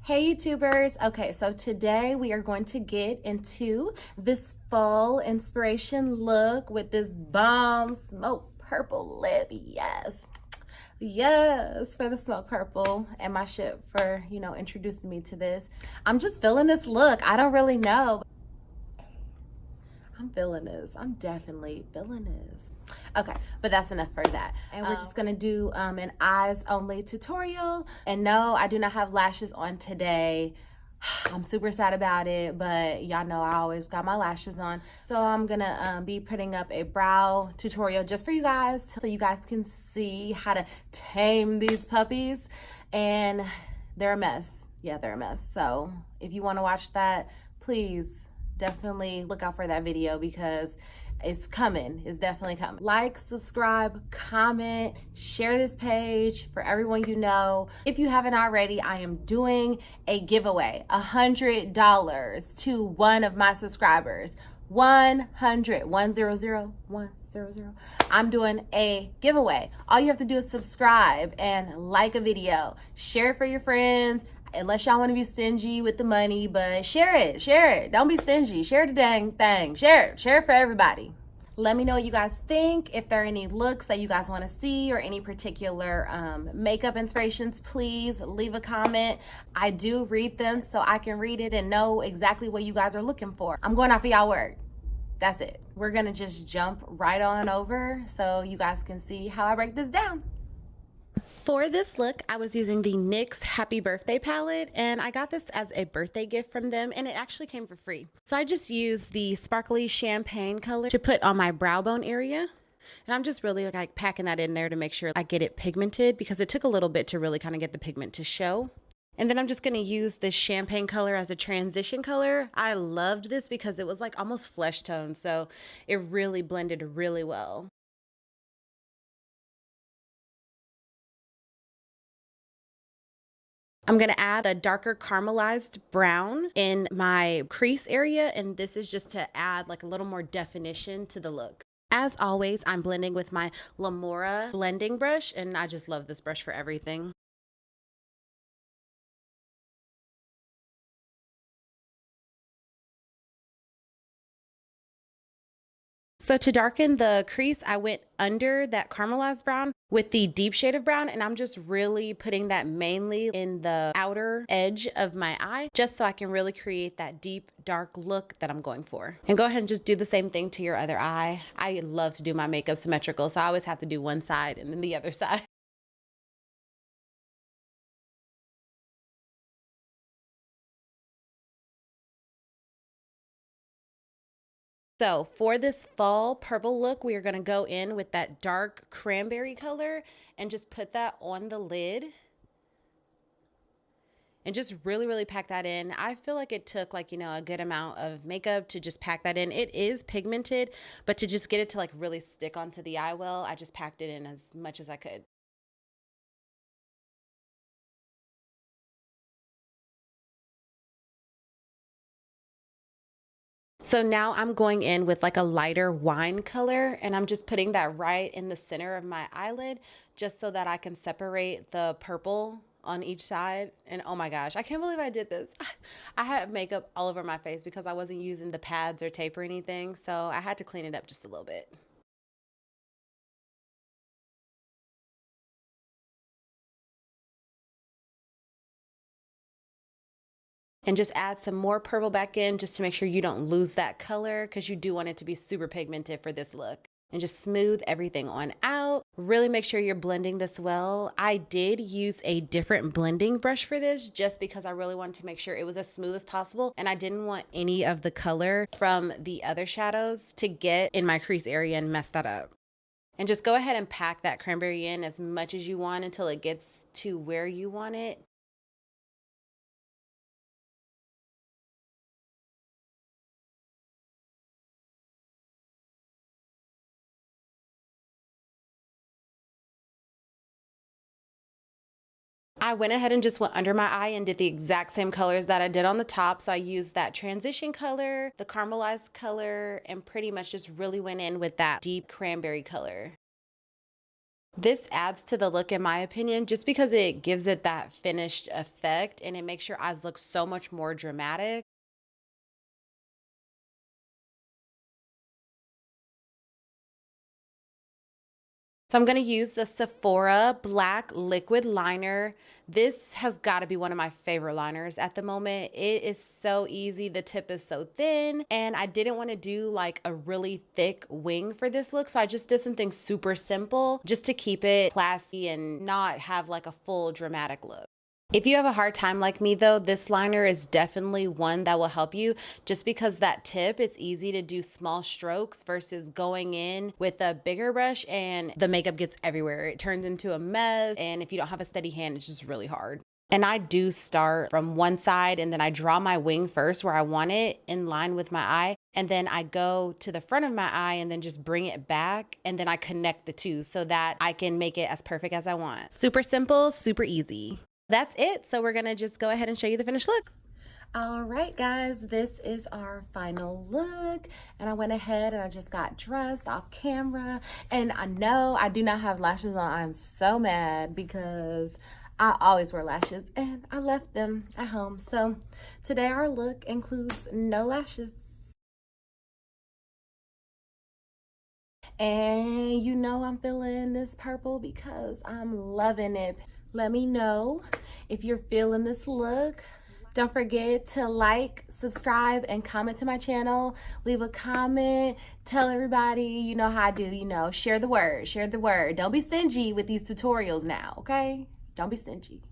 Hey YouTubers, okay, so today we are going to get into this fall inspiration look with this bomb smoke purple lip. Yes, for the smoke purple, and my ship for, introducing me to this. I'm just feeling this look. I don't really know. I'm feeling this. I'm definitely feeling this. Okay, but that's enough for that. And we're just gonna do an eyes only tutorial. And no, I do not have lashes on today. I'm super sad about it, but y'all know I always got my lashes on. So I'm gonna be putting up a brow tutorial just for you guys, so you guys can see how to tame these puppies. And they're a mess. Yeah, they're a mess. So if you wanna watch that, please definitely look out for that video because it's coming. It's definitely coming. Like, subscribe, comment, share this page for everyone you know. If you haven't already, I am doing a giveaway, $100 to one of my subscribers. 100. I'm doing a giveaway. All you have to do is subscribe and like a video. Share it for your friends. Unless y'all want to be stingy with the money, but share it. Don't be stingy. Share the dang thing. Share it for everybody. Let me know what you guys think. If there are any looks that you guys want to see or any particular makeup inspirations, please leave a comment. I do read them so I can read it and know exactly what you guys are looking for. I'm going off of y'all word. That's it. We're gonna just jump right on over so you guys can see how I break this down. For this look, I was using the NYX Happy Birthday palette, and I got this as a birthday gift from them, and it actually came for free. So I just used the sparkly champagne color to put on my brow bone area. And I'm just really like packing that in there to make sure I get it pigmented because it took a little bit to really kind of get the pigment to show. And then I'm just going to use this champagne color as a transition color. I loved this because it was like almost flesh tone, so it really blended really well. I'm going to add a darker caramelized brown in my crease area, and this is just to add like a little more definition to the look. As always, I'm blending with my Lamora blending brush, and I just love this brush for everything. So to darken the crease, I went under that caramelized brown with the deep shade of brown, and I'm just really putting that mainly in the outer edge of my eye, just so I can really create that deep, dark look that I'm going for. And go ahead and just do the same thing to your other eye. I love to do my makeup symmetrical, so I always have to do one side and then the other side. So for this fall purple look, we are going to go in with that dark cranberry color and just put that on the lid. And just really pack that in. I feel like it took like, a good amount of makeup to just pack that in. It is pigmented, but to just get it to like really stick onto the eye well, I just packed it in as much as I could. So now I'm going in with like a lighter wine color, and I'm just putting that right in the center of my eyelid just so that I can separate the purple on each side. And oh my gosh, I can't believe I did this. I had makeup all over my face because I wasn't using the pads or tape or anything, so I had to clean it up just a little bit. And just add some more purple back in just to make sure you don't lose that color, because you do want it to be super pigmented for this look. And just smooth everything on out. Really make sure you're blending this well. I did use a different blending brush for this just because I really wanted to make sure it was as smooth as possible, and I didn't want any of the color from the other shadows to get in my crease area and mess that up. And just go ahead and pack that cranberry in as much as you want until it gets to where you want it. I went ahead and just went under my eye and did the exact same colors that I did on the top. So I used that transition color, the caramelized color, and pretty much just really went in with that deep cranberry color. This adds to the look in my opinion, just because it gives it that finished effect and it makes your eyes look so much more dramatic. So I'm gonna use the Sephora Black Liquid Liner. This has gotta be one of my favorite liners at the moment. It is so easy, the tip is so thin, and I didn't wanna do like a really thick wing for this look, so I just did something super simple just to keep it classy and not have like a full dramatic look. If you have a hard time like me though, this liner is definitely one that will help you just because that tip, it's easy to do small strokes versus going in with a bigger brush and the makeup gets everywhere. It turns into a mess, and if you don't have a steady hand, it's just really hard. And I do start from one side and then I draw my wing first where I want it in line with my eye. And then I go to the front of my eye and then just bring it back. And then I connect the two so that I can make it as perfect as I want. Super simple, super easy. That's it. So we're gonna just go ahead and show you the finished look. All right, guys, this is our final look. And I went ahead and I just got dressed off camera. And I know I do not have lashes on. I'm so mad because I always wear lashes and I left them at home. So today our look includes no lashes. And you know I'm feeling this purple because I'm loving it. Let me know if you're feeling this look. Don't forget to like, subscribe, and comment to my channel. Leave a comment. Tell everybody, you know how I do, you know, share the word, share the word. Don't be stingy with these tutorials now, okay? Don't be stingy.